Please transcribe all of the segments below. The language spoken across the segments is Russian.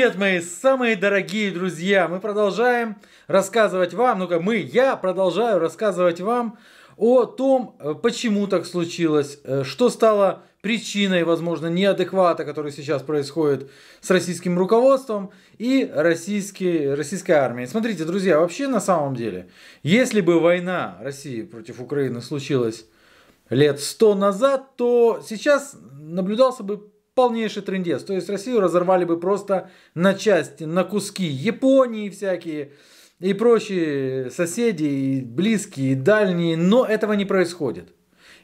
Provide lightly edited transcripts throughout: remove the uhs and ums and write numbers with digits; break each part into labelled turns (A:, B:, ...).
A: Привет, мои самые дорогие друзья! Мы продолжаем рассказывать вам, я продолжаю рассказывать вам о том, почему так случилось, что стало причиной, возможно, неадеквата, который сейчас происходит с российским руководством и российской армией. Смотрите, друзья, вообще на самом деле, если бы война России против Украины случилась лет 100 назад, то сейчас наблюдался бы полнейший трындец. То есть Россию разорвали бы просто на части, на куски. Японии всякие и прочие соседи, и близкие, и дальние. Но этого не происходит.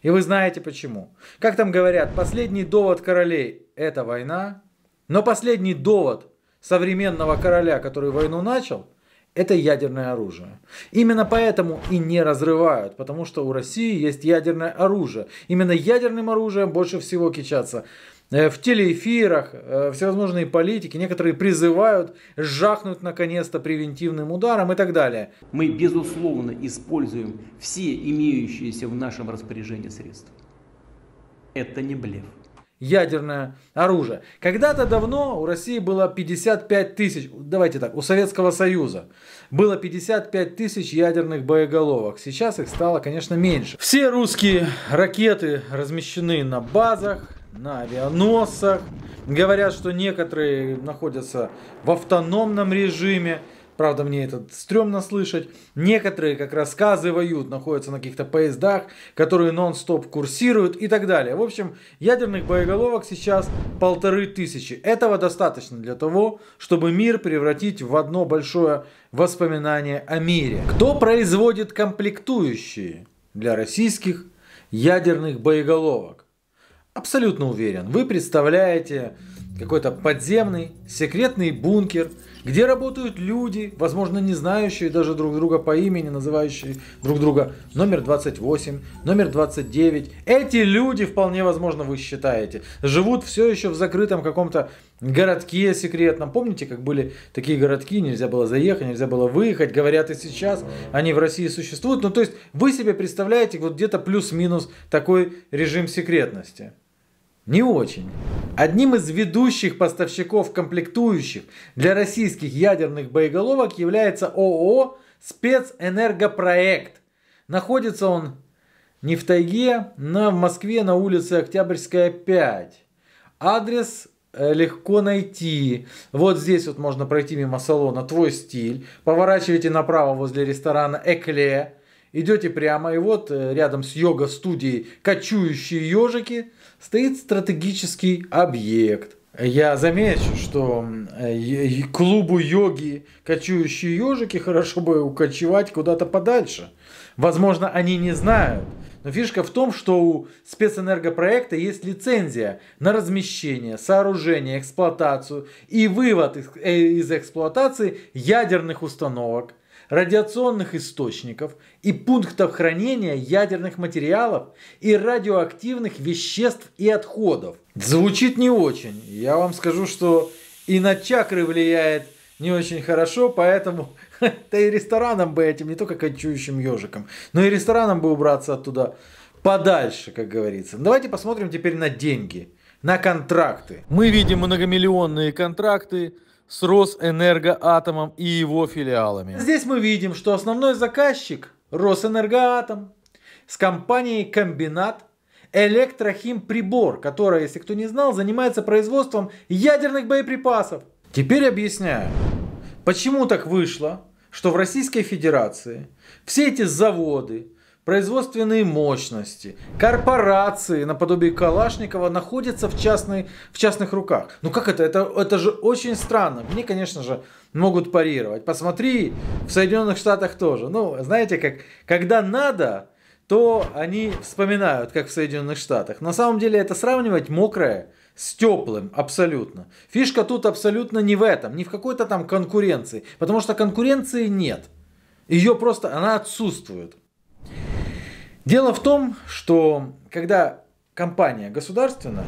A: И вы знаете почему. Как там говорят, последний довод королей – это война. Но последний довод современного короля, который войну начал, это ядерное оружие. Именно поэтому и не разрывают. Потому что у России есть ядерное оружие. Именно ядерным оружием больше всего кичатся. В телеэфирах, всевозможные политики, некоторые призывают жахнуть наконец-то превентивным ударом и так далее.
B: Мы, безусловно, используем все имеющиеся в нашем распоряжении средства. Это не блеф.
A: Ядерное оружие. Когда-то давно у России было 55 тысяч, давайте так, у Советского Союза было 55 тысяч ядерных боеголовок. Сейчас их стало, конечно, меньше. Все русские ракеты размещены на базах, на авианосцах. Говорят, что некоторые находятся в автономном режиме. Правда, мне это стрёмно слышать. Некоторые, как рассказывают, находятся на каких-то поездах, которые нон-стоп курсируют и так далее. В общем, ядерных боеголовок сейчас 1500. Этого достаточно для того, чтобы мир превратить в одно большое воспоминание о мире. Кто производит комплектующие для российских ядерных боеголовок? Абсолютно уверен, вы представляете какой-то подземный секретный бункер, где работают люди, возможно, не знающие даже друг друга по имени, называющие друг друга номер 28, номер 29. Эти люди, вполне возможно, вы считаете, живут все еще в закрытом каком-то городке секретном. Помните, как были такие городки, нельзя было заехать, нельзя было выехать, говорят и сейчас, они в России существуют. Ну, то есть, вы себе представляете вот где-то плюс-минус такой режим секретности. Не очень. Одним из ведущих поставщиков комплектующих для российских ядерных боеголовок является ООО «Спецэнергопроект». Находится он не в тайге, но в Москве на улице Октябрьская, 5. Адрес легко найти. Вот здесь вот можно пройти мимо салона «Твой стиль». Поворачиваете направо возле ресторана «Экле». Идете прямо, и вот рядом с йога-студией «Кочующие ежики» стоит стратегический объект. Я замечу, что клубу йоги «Кочующие ежики» хорошо бы укочевать куда-то подальше. Возможно, они не знают. Но фишка в том, что у спецэнергопроекта есть лицензия на размещение, сооружение, эксплуатацию и вывод из эксплуатации ядерных установок, радиационных источников и пунктов хранения ядерных материалов и радиоактивных веществ и отходов. Звучит не очень. Я вам скажу, что и на чакры влияет не очень хорошо, поэтому да и ресторанам бы этим, не только кочующим ежикам, но и ресторанам бы убраться оттуда подальше, как говорится. Давайте посмотрим теперь на деньги, на контракты. Мы видим многомиллионные контракты с Росэнергоатомом и его филиалами. Здесь мы видим, что основной заказчик Росэнергоатом с компанией «Комбинат Электрохимприбор», которая, если кто не знал, занимается производством ядерных боеприпасов. Теперь объясняю, почему так вышло, что в Российской Федерации все эти заводы, производственные мощности, корпорации наподобие Калашникова находятся в частных руках. Ну как это? Это же очень странно. Мне, конечно же, могут парировать. Посмотри, в Соединенных Штатах тоже. Ну, знаете, когда надо, то они вспоминают, как в Соединенных Штатах. На самом деле это сравнивать мокрое с теплым абсолютно. Фишка тут абсолютно не в этом, не в какой-то там конкуренции. Потому что конкуренции нет. Она отсутствует. Дело в том, что когда компания государственная,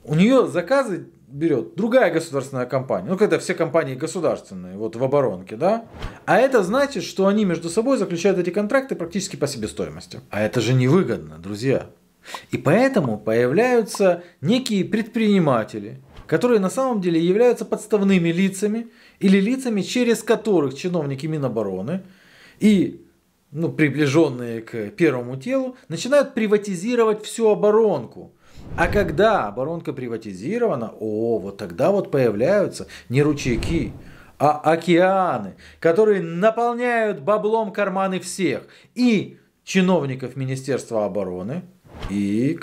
A: у нее заказы берет другая государственная компания. Ну, когда все компании государственные, вот в оборонке, да? А это значит, что они между собой заключают эти контракты практически по себестоимости. А это же невыгодно, друзья. И поэтому появляются некие предприниматели, которые на самом деле являются подставными лицами или лицами, через которых чиновники Минобороны и приближенные к первому телу начинают приватизировать всю оборонку. А когда оборонка приватизирована, вот тогда вот появляются не ручейки, а океаны, которые наполняют баблом карманы всех. И чиновников Министерства обороны, и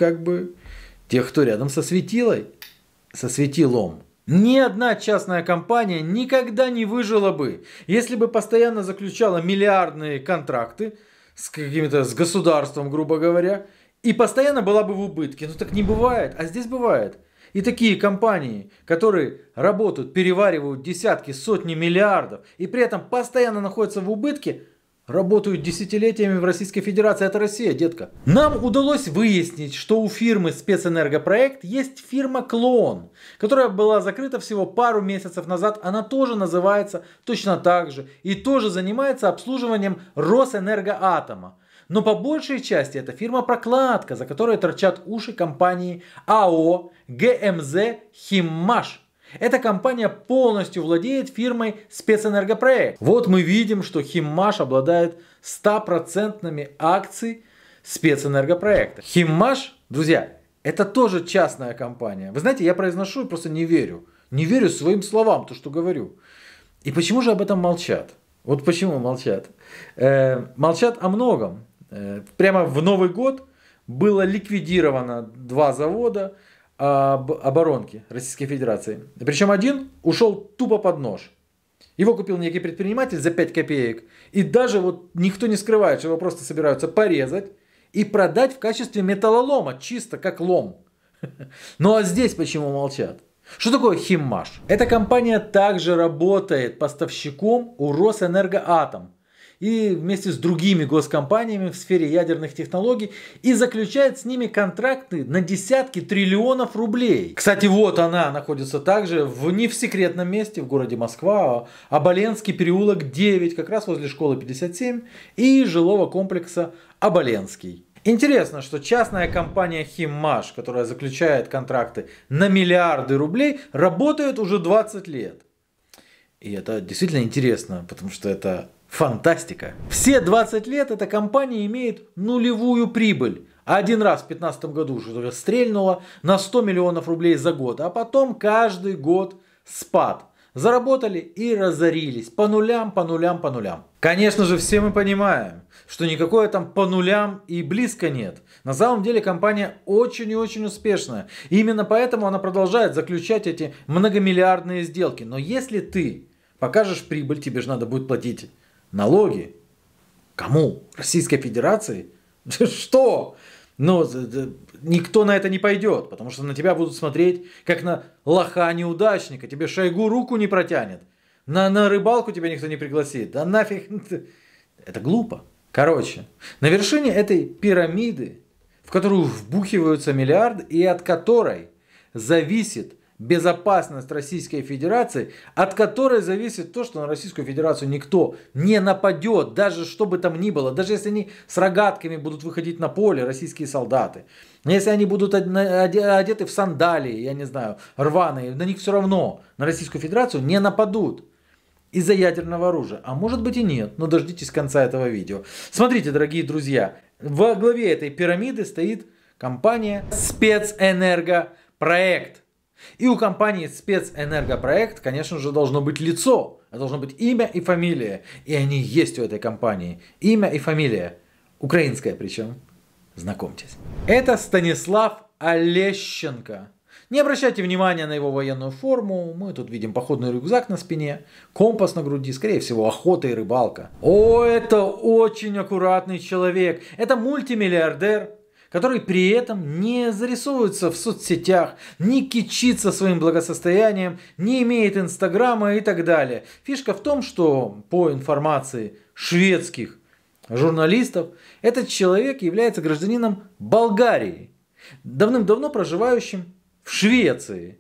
A: тех, кто рядом со светилом. Ни одна частная компания никогда не выжила бы, если бы постоянно заключала миллиардные контракты с государством, грубо говоря, и постоянно была бы в убытке. Но так не бывает, а здесь бывает. И такие компании, которые работают, переваривают десятки, сотни миллиардов, и при этом постоянно находятся в убытке, работают десятилетиями в Российской Федерации. Это Россия, детка. Нам удалось выяснить, что у фирмы «Спецэнергопроект» есть фирма-клон, которая была закрыта всего пару месяцев назад. Она тоже называется точно так же и тоже занимается обслуживанием Росэнергоатома. Но по большей части это фирма-прокладка, за которой торчат уши компании АО ГМЗ «Химмаш». Эта компания полностью владеет фирмой «Спецэнергопроект». Вот мы видим, что «Химмаш» обладает 100% акций «Спецэнергопроекта». «Химмаш», друзья, это тоже частная компания. Вы знаете, я произношу и просто не верю. Не верю своим словам, то, что говорю. И почему же об этом молчат? Вот почему молчат? Молчат о многом. Прямо в Новый год было ликвидировано 2 завода оборонки Российской Федерации. Причем один ушел тупо под нож. Его купил некий предприниматель за 5 копеек. И даже никто не скрывает, что его просто собираются порезать и продать в качестве металлолома, чисто как лом. Ну а здесь почему молчат? Что такое «Химмаш»? Эта компания также работает поставщиком у Росэнергоатом и вместе с другими госкомпаниями в сфере ядерных технологий и заключает с ними контракты на десятки триллионов рублей. Кстати, вот она находится также не в секретном месте в городе Москва, а Оболенский переулок 9, как раз возле школы 57 и жилого комплекса Оболенский. Интересно, что частная компания «Химмаш», которая заключает контракты на миллиарды рублей, работает уже 20 лет. И это действительно интересно, потому что это фантастика. Все 20 лет эта компания имеет нулевую прибыль. Один раз в 2015 году что-то стрельнуло на 100 миллионов рублей за год, а потом каждый год спад. Заработали и разорились. По нулям, по нулям, по нулям. Конечно же, все мы понимаем, что никакое там по нулям и близко нет. На самом деле компания очень и очень успешная. И именно поэтому она продолжает заключать эти многомиллиардные сделки. Но если ты покажешь прибыль, тебе же надо будет платить налоги. Кому? Российской Федерации? Что? Но никто на это не пойдет, потому что на тебя будут смотреть как на лоха-неудачника. Тебе Шойгу руку не протянет. На рыбалку тебя никто не пригласит. Да нафиг. Это глупо. Короче, на вершине этой пирамиды, в которую вбухиваются миллиарды и от которой зависит безопасность Российской Федерации, от которой зависит то, что на Российскую Федерацию никто не нападет, даже что бы там ни было, даже если они с рогатками будут выходить на поле, российские солдаты, если они будут одеты в сандалии, я не знаю, рваные, на них все равно на Российскую Федерацию не нападут из-за ядерного оружия. А может быть и нет, но дождитесь конца этого видео. Смотрите, дорогие друзья, во главе этой пирамиды стоит компания «Спецэнергопроект». И у компании «Спецэнергопроект», конечно же, должно быть лицо, должно быть имя и фамилия. И они есть у этой компании. Имя и фамилия. Украинская причем. Знакомьтесь. Это Станислав Олещенко. Не обращайте внимания на его военную форму. Мы тут видим походный рюкзак на спине, компас на груди, скорее всего, охота и рыбалка. О, это очень аккуратный человек. Это мультимиллиардер, который при этом не зарисовывается в соцсетях, не кичится своим благосостоянием, не имеет инстаграма и так далее. Фишка в том, что по информации шведских журналистов, этот человек является гражданином Болгарии, давным-давно проживающим в Швеции.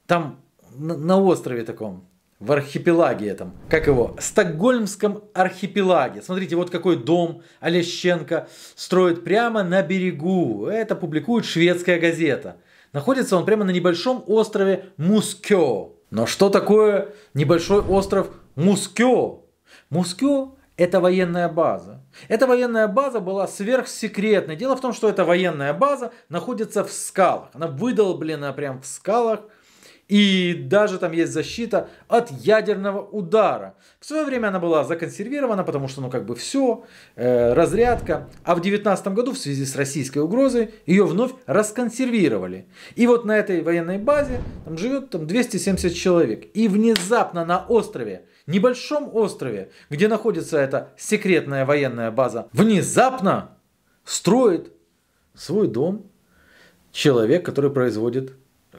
A: Там на острове таком, в архипелаге этом, как его, Стокгольмском архипелаге. Смотрите, вот какой дом Олещенко строит прямо на берегу. Это публикует шведская газета. Находится он прямо на небольшом острове Мускё. Но что такое небольшой остров Мускё? Мускё – это военная база. Эта военная база была сверхсекретной. Дело в том, что эта военная база находится в скалах. Она выдолблена прям в скалах. И даже там есть защита от ядерного удара. В свое время она была законсервирована, потому что, ну, как бы все, разрядка. А в 2019 году в связи с российской угрозой ее вновь расконсервировали. И вот на этой военной базе там живет 270 человек. И внезапно на острове, небольшом острове, где находится эта секретная военная база, внезапно строит свой дом человек, который производит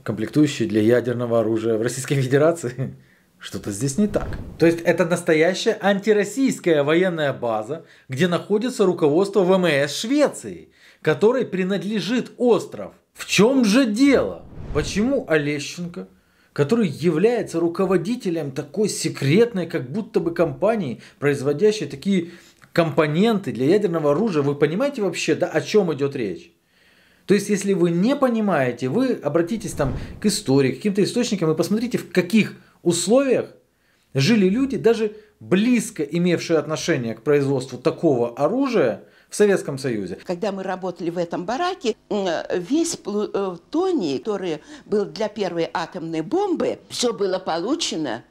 A: комплектующие для ядерного оружия в Российской Федерации. Что-то здесь не так. То есть это настоящая антироссийская военная база, где находится руководство ВМС Швеции, которой принадлежит остров. В чем же дело? Почему Олещенко, который является руководителем такой секретной, как будто бы компании, производящей такие компоненты для ядерного оружия, вы понимаете вообще, да, о чем идет речь? То есть, если вы не понимаете, вы обратитесь там к истории, к каким-то источникам и посмотрите, в каких условиях жили люди, даже близко имевшие отношение к производству такого оружия в Советском Союзе.
C: Когда мы работали в этом бараке, весь плутоний, который был для первой атомной бомбы, все было получено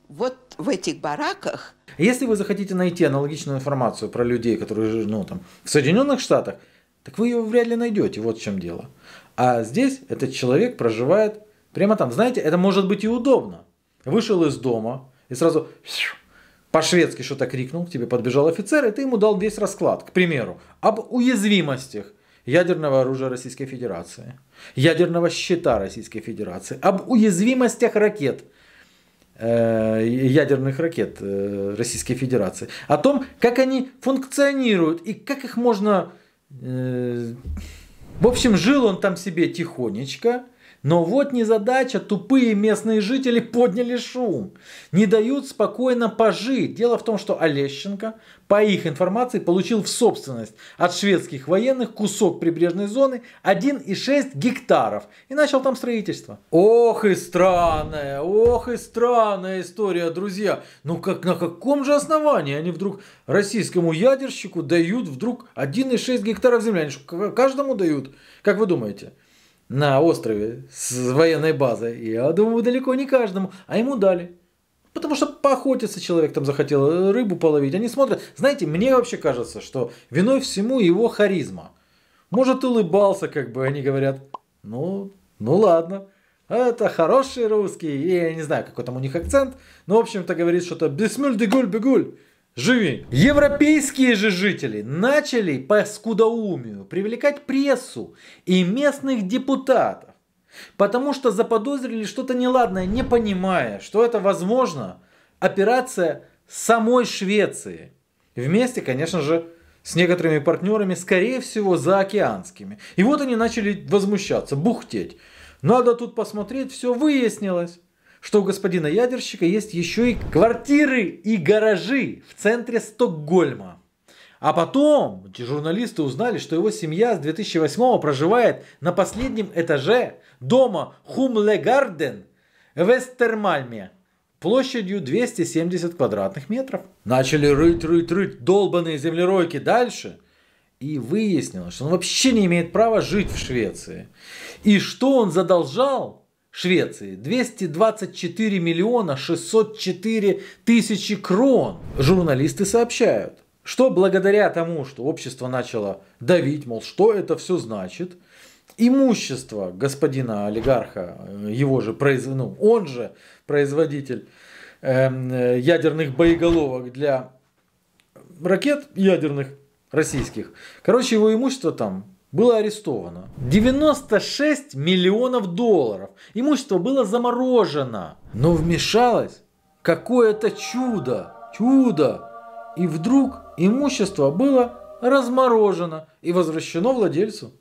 C: вот в этих бараках.
A: Если вы захотите найти аналогичную информацию про людей, которые живут, ну, там, в Соединенных Штатах, так вы ее вряд ли найдете, вот в чем дело. А здесь этот человек проживает прямо там. Знаете, это может быть и удобно. Вышел из дома и сразу по-шведски что-то крикнул, к тебе подбежал офицер, и ты ему дал весь расклад, к примеру, об уязвимостях ядерного оружия Российской Федерации, ядерного щита Российской Федерации, об уязвимостях ракет, ядерных ракет Российской Федерации, о том, как они функционируют и как их можно... В общем, жил он там себе тихонечко, но вот незадача, тупые местные жители подняли шум, не дают спокойно пожить. Дело в том, что Олещенко, по их информации, получил в собственность от шведских военных кусок прибрежной зоны 1,6 гектаров и начал там строительство. Ох и странная история, друзья. Ну как, на каком же основании они вдруг российскому ядерщику дают вдруг 1,6 гектаров земли? Они что, каждому дают? Как вы думаете? На острове с военной базой. Я думаю, далеко не каждому. А ему дали. Потому что поохотиться человек там захотел, рыбу половить. Они смотрят. Знаете, мне вообще кажется, что виной всему его харизма. Может, улыбался, как бы они говорят. Ну ладно. Это хороший русский. И я не знаю, какой там у них акцент. Но, в общем-то, говорит что-то бисмюль-дегуль-бегуль. Живи. Европейские же жители начали по скудоумию привлекать прессу и местных депутатов, потому что заподозрили что-то неладное, не понимая, что это, возможно, операция самой Швеции. Вместе, конечно же, с некоторыми партнерами, скорее всего, заокеанскими. И вот они начали возмущаться, бухтеть. Надо тут посмотреть, все выяснилось, что у господина ядерщика есть еще и квартиры и гаражи в центре Стокгольма. А потом журналисты узнали, что его семья с 2008 проживает на последнем этаже дома Хумлегарден в Эстермальме площадью 270 квадратных метров. Начали рыть долбаные землеройки дальше. И выяснилось, что он вообще не имеет права жить в Швеции. И что он задолжал Швеции? 224 миллиона 604 тысячи крон. Журналисты сообщают, что благодаря тому, что общество начало давить, мол, что это все значит, имущество господина олигарха, его же он же производитель ядерных боеголовок для ракет ядерных российских. Короче, его имущество там было арестовано. 96 миллионов долларов. Имущество было заморожено. Но вмешалось какое-то чудо. И вдруг имущество было разморожено и возвращено владельцу.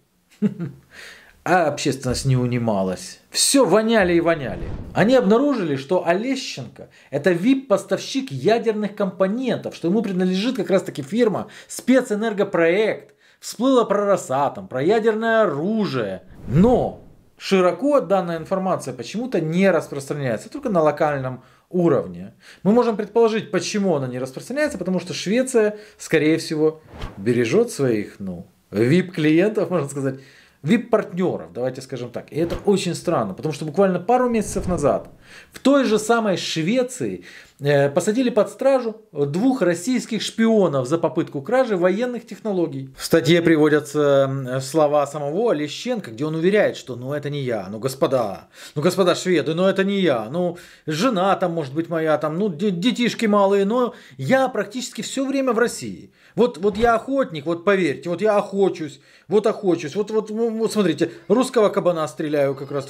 A: А общественность не унималась. Все воняли и воняли. Они обнаружили, что Олещенко это VIP-поставщик ядерных компонентов, что ему принадлежит как раз таки фирма Спецэнергопроект. Всплыло про Росатом, про ядерное оружие. Но широко данная информация почему-то не распространяется, только на локальном уровне. Мы можем предположить, почему она не распространяется, потому что Швеция, скорее всего, бережет своих, VIP-клиентов, можно сказать, VIP-партнеров, давайте скажем так. И это очень странно, потому что буквально пару месяцев назад в той же самой Швеции посадили под стражу 2 российских шпионов за попытку кражи военных технологий. В статье приводятся слова самого Олещенко, где он уверяет, что это не я, господа шведы, это не я, жена там может быть моя, там, детишки малые, но я практически все время в России. Вот я охотник, поверьте, я охочусь, вот смотрите, русского кабана стреляю как раз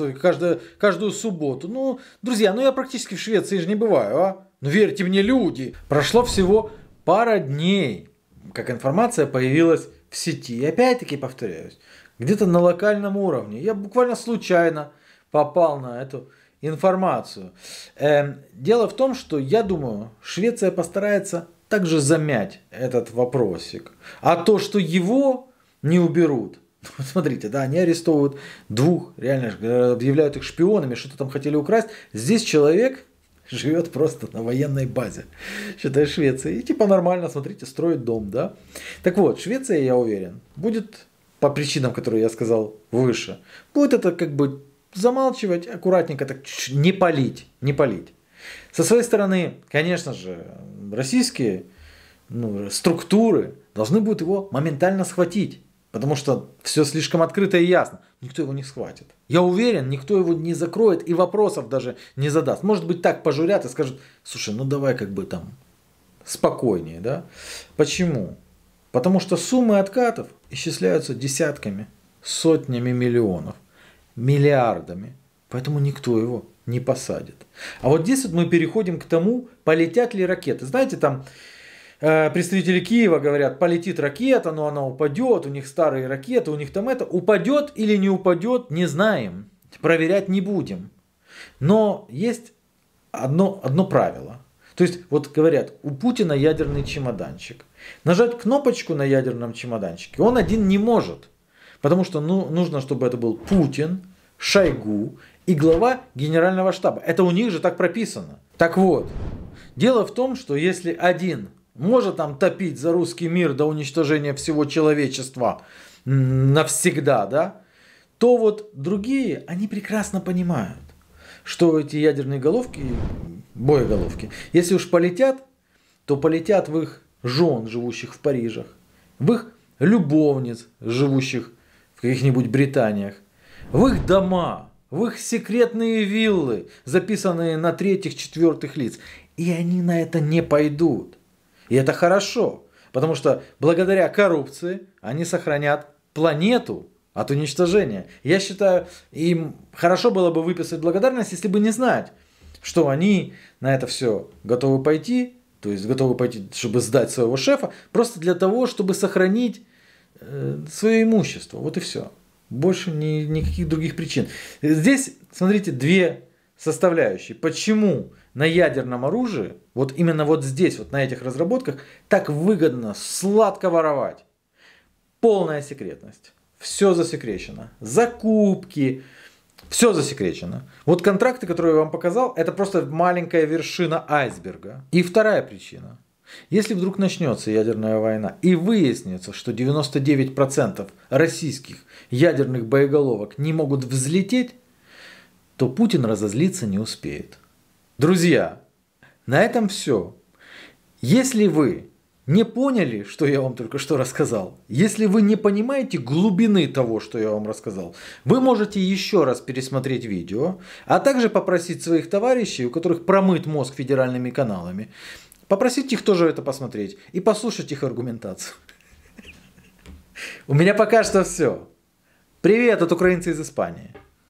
A: каждую субботу. Друзья, я практически в Швеции же не бываю, а? Верьте мне, люди. Прошло всего пара дней, как информация появилась в сети. И опять-таки повторяюсь, где-то на локальном уровне. Я буквально случайно попал на эту информацию. Дело в том, что я думаю, Швеция постарается также замять этот вопросик. А то, что его не уберут, смотрите, они арестовывают 2, реально объявляют их шпионами, что-то там хотели украсть. Здесь человек живет просто на военной базе, считай, Швеции. И нормально, смотрите, строит дом, да. Так вот, Швеция, я уверен, будет, по причинам, которые я сказал выше, будет это замалчивать, аккуратненько так не палить. Со своей стороны, конечно же, российские структуры должны будут его моментально схватить. Потому что все слишком открыто и ясно. Никто его не схватит. Я уверен, никто его не закроет и вопросов даже не задаст. Может быть, так пожурят и скажут: слушай, давай спокойнее, да? Почему? Потому что суммы откатов исчисляются десятками, сотнями миллионов, миллиардами. Поэтому никто его не посадит. А вот здесь мы переходим к тому, полетят ли ракеты. Знаете, там представители Киева говорят, полетит ракета, но она упадет, у них старые ракеты, у них там упадет или не упадет, не знаем, проверять не будем. Но есть одно правило. То есть, говорят, у Путина ядерный чемоданчик. Нажать кнопочку на ядерном чемоданчике он один не может. Потому что нужно, чтобы это был Путин, Шойгу и глава генерального штаба. Это у них же так прописано. Так вот, дело в том, что если один может топить за русский мир до уничтожения всего человечества навсегда, да, то другие, они прекрасно понимают, что эти ядерные боеголовки, если уж полетят, то полетят в их жен, живущих в Парижах, в их любовниц, живущих в каких-нибудь Британиях, в их дома, в их секретные виллы, записанные на 3-4 лиц. И они на это не пойдут. И это хорошо, потому что благодаря коррупции они сохранят планету от уничтожения. Я считаю, им хорошо было бы выписать благодарность, если бы не знать, что они на это все готовы пойти, то есть готовы пойти, чтобы сдать своего шефа, просто для того, чтобы сохранить свое имущество. Вот и все. Больше никаких других причин. Здесь, смотрите, 2 составляющие. Почему на ядерном оружии, именно здесь, на этих разработках, так выгодно, сладко воровать? Полная секретность. Все засекречено. Закупки. Все засекречено. Контракты, которые я вам показал, это просто маленькая вершина айсберга. И вторая причина. Если вдруг начнется ядерная война и выяснится, что 99% российских ядерных боеголовок не могут взлететь, то Путин разозлиться не успеет. Друзья, на этом все. Если вы не поняли, что я вам только что рассказал, если вы не понимаете глубины того, что я вам рассказал, вы можете еще раз пересмотреть видео, а также попросить своих товарищей, у которых промыт мозг федеральными каналами, попросить их тоже это посмотреть и послушать их аргументацию. У меня пока что все. Привет от украинца из Испании.